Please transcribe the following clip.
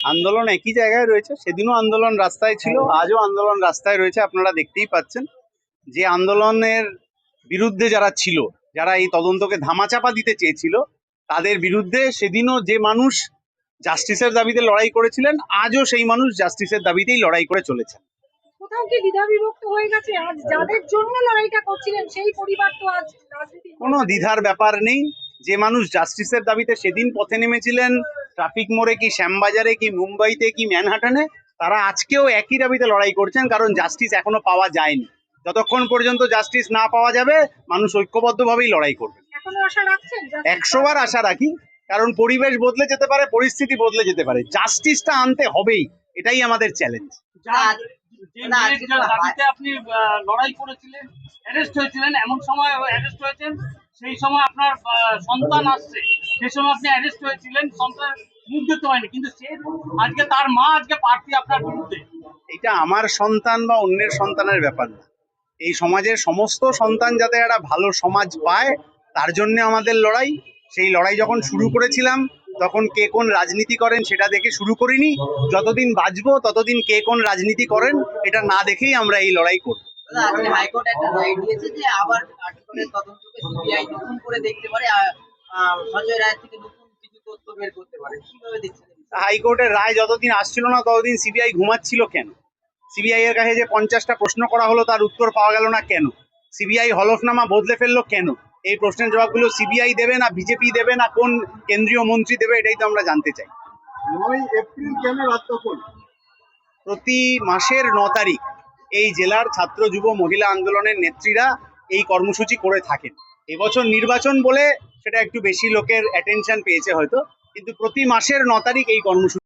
আন্দোলন একই জায়গায় রয়েছে, সেদিনও আন্দোলন রাস্তায় ছিল, আজও আন্দোলন রাস্তায় রয়েছে। আপনারা দেখতেই পাচ্ছেন যে আন্দোলনের বিরুদ্ধে যারা ছিল, যারা এই তদন্তকে ধামাচাপা দিতে চেয়েছিল, তাদের বিরুদ্ধে সেদিনও যে মানুষ জাস্টিসের দাবিতে লড়াই করেছিলেন, আজও সেই মানুষ জাস্টিসের দাবিতেই লড়াই করে চলেছেন। কোথাও কি দ্বিধা বিভক্ত হয়ে গেছে? আজ যাদের জন্য লড়াইটা করছিলেন সেই পরিবার তো আজ রাজনীতি কোনো দ্বিধার ব্যাপার নেই। যে মানুষ জাস্টিসের দাবিতে সেদিন পথে নেমেছিলেন, ট্রাফিক মোড়ে কি শ্যামবাজারে কি মুম্বাইতে কি ম্যানহাটনে, তারা আজকেও একই দাবিতে লড়াই করছেন, কারণ জাস্টিস এখনো পাওয়া যায়নি। যতক্ষণ পর্যন্ত জাস্টিস না পাওয়া যাবে, মানুষ ঐক্যবদ্ধভাবেই লড়াই করবে। এখনো আশা রাখছেন? 100 বার আশা রাখি, কারণ পরিবেশ বদলে যেতে পারে, পরিস্থিতি বদলে যেতে পারে, জাস্টিসটা আনতে হবেই, এটাই আমাদের চ্যালেঞ্জ। যে মেয়ের দাবিতে আপনি লড়াই করেছিলেন, অ্যারেস্ট হয়েছিলেন, এমন সময় অ্যারেস্ট হয়েছেন, সেই সময় আপনার সন্তান আসছে, সেই সময় আপনি অ্যারেস্ট হয়েছিলেন, সন্তান মুখ দিতে হয়নি, কিন্তু সে আজকে তার মা আজকে প্রার্থী আপনার বিরুদ্ধে। এটা আমার সন্তান বা অন্যের সন্তানের ব্যাপার না। এই সমাজের সমস্ত সন্তান যাতে একটা ভালো সমাজ পায়, তার জন্য আমাদের লড়াই। সেই লড়াই যখন শুরু করেছিলাম, তখন কে কোন রাজনীতি করেন সেটা দেখে শুরু করিনি। যতদিন বাঁচবো ততদিন কে কোন রাজনীতি করেন এটা না দেখেই আমরা এই লড়াই করব। আজকে হাইকোর্ট একটা রায় দিয়েছে যে আবার আর্টিকেলের তদন্তকে সিবিআই নতুন করে দেখতে পারে, সঞ্জয় রায়ের থেকে নতুন কিছু তথ্য বের করতে পারে। কিভাবে দেখছেন? হাইকোর্টের রায় যতদিন আসছিল না, ততদিন সিবিআই ঘুমাচ্ছিল কেন? সিবিআই এর কাছে যে 50টা প্রশ্ন করা হলো, তার উত্তর পাওয়া গেল না কেন? সিবিআই হলফনামা বদলে ফেললো কেন? এই প্রশ্নের জবাবগুলো সিবিআই দেবে না বিজেপি দেবে না কোন কেন্দ্রীয় মন্ত্রী দেবে, এটাই তো আমরা জানতে চাই। 9 এপ্রিল কেন রাত দখল? প্রতি মাসের 9 তারিখ এই জেলার ছাত্র যুব মহিলা আন্দোলনের নেত্রীরা এই কর্মসূচি করে থাকেন। এবছর নির্বাচন বলে সেটা একটু বেশি লোকের অ্যাটেনশন পেয়েছে হয়তো, কিন্তু প্রতি মাসের 9 তারিখ এই কর্মসূচি